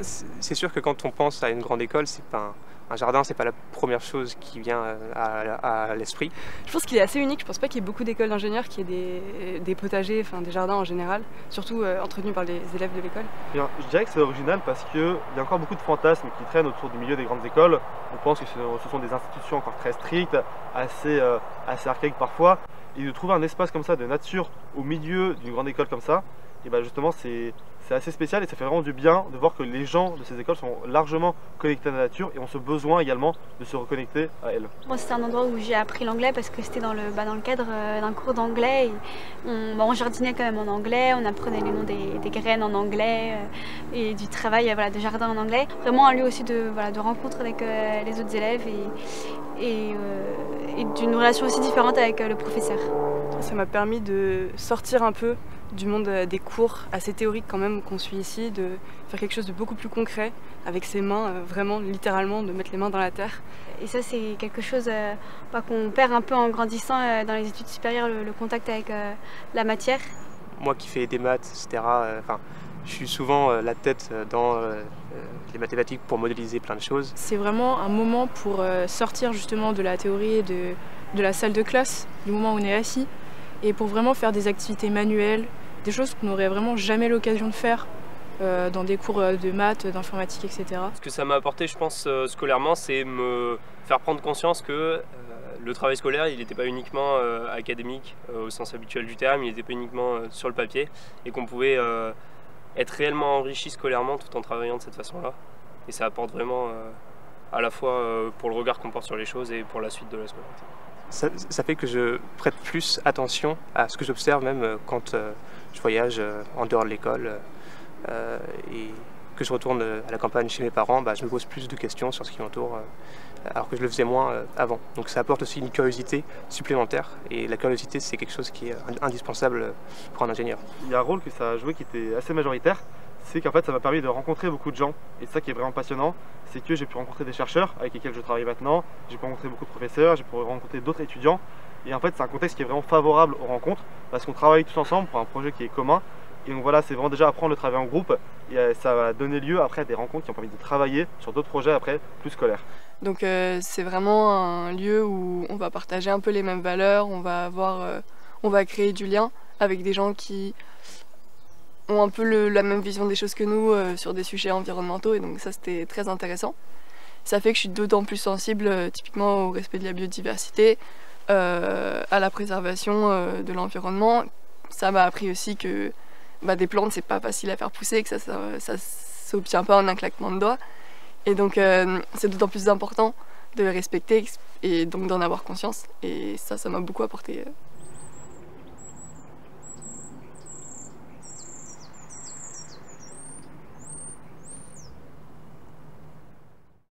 C'est sûr que quand on pense à une grande école, c'est pas un jardin, c'est pas la première chose qui vient à l'esprit. Je pense qu'il est assez unique. Je pense pas qu'il y ait beaucoup d'écoles d'ingénieurs qui aient des potagers, enfin des jardins en général, surtout entretenus par les élèves de l'école. Bien, je dirais que c'est original parce qu'il y a encore beaucoup de fantasmes qui traînent autour du milieu des grandes écoles. On pense que ce sont des institutions encore très strictes, assez archaïques parfois. Et de trouver un espace comme ça de nature au milieu d'une grande école comme ça, et ben justement c'est assez spécial et ça fait vraiment du bien de voir que les gens de ces écoles sont largement connectés à la nature et ont ce besoin également de se reconnecter à elle. Moi, c'était un endroit où j'ai appris l'anglais parce que c'était dans le cadre d'un cours d'anglais. On jardinait quand même en anglais, on apprenait les noms des graines en anglais et du travail de jardin en anglais. Vraiment un lieu aussi de rencontre avec les autres élèves et d'une relation aussi différente avec le professeur. Ça m'a permis de sortir un peu du monde des cours assez théoriques quand même qu'on suit ici, de faire quelque chose de beaucoup plus concret avec ses mains, vraiment littéralement de mettre les mains dans la terre. Et ça c'est quelque chose qu'on perd un peu en grandissant dans les études supérieures, le contact avec la matière. Moi qui fais des maths, etc., je suis souvent la tête dans les mathématiques pour modéliser plein de choses. C'est vraiment un moment pour sortir justement de la théorie et de la salle de classe, du moment où on est assis, et pour vraiment faire des activités manuelles, des choses qu'on n'aurait vraiment jamais l'occasion de faire dans des cours de maths, d'informatique, etc. Ce que ça m'a apporté, je pense, scolairement, c'est me faire prendre conscience que le travail scolaire, il n'était pas uniquement académique au sens habituel du terme, il n'était pas uniquement sur le papier, et qu'on pouvait être réellement enrichi scolairement tout en travaillant de cette façon-là. Et ça apporte vraiment à la fois pour le regard qu'on porte sur les choses et pour la suite de la scolarité. Ça fait que je prête plus attention à ce que j'observe même quand je voyage en dehors de l'école et que je retourne à la campagne chez mes parents, je me pose plus de questions sur ce qui m'entoure alors que je le faisais moins avant. Donc ça apporte aussi une curiosité supplémentaire et la curiosité c'est quelque chose qui est indispensable pour un ingénieur. Il y a un rôle que ça a joué qui était assez majoritaire, c'est qu'en fait ça m'a permis de rencontrer beaucoup de gens et ça qui est vraiment passionnant, c'est que j'ai pu rencontrer des chercheurs avec lesquels je travaille maintenant, j'ai pu rencontrer beaucoup de professeurs, j'ai pu rencontrer d'autres étudiants et en fait c'est un contexte qui est vraiment favorable aux rencontres parce qu'on travaille tous ensemble pour un projet qui est commun et donc voilà, c'est vraiment déjà apprendre le travail en groupe et ça va donner lieu après à des rencontres qui ont permis de travailler sur d'autres projets après plus scolaires. Donc c'est vraiment un lieu où on va partager un peu les mêmes valeurs, on va créer du lien avec des gens qui ont un peu la même vision des choses que nous sur des sujets environnementaux et donc ça c'était très intéressant. Ça fait que je suis d'autant plus sensible typiquement au respect de la biodiversité, à la préservation de l'environnement. Ça m'a appris aussi que des plantes c'est pas facile à faire pousser, que ça s'obtient pas en un claquement de doigts. Et donc c'est d'autant plus important de les respecter et donc d'en avoir conscience et ça m'a beaucoup apporté.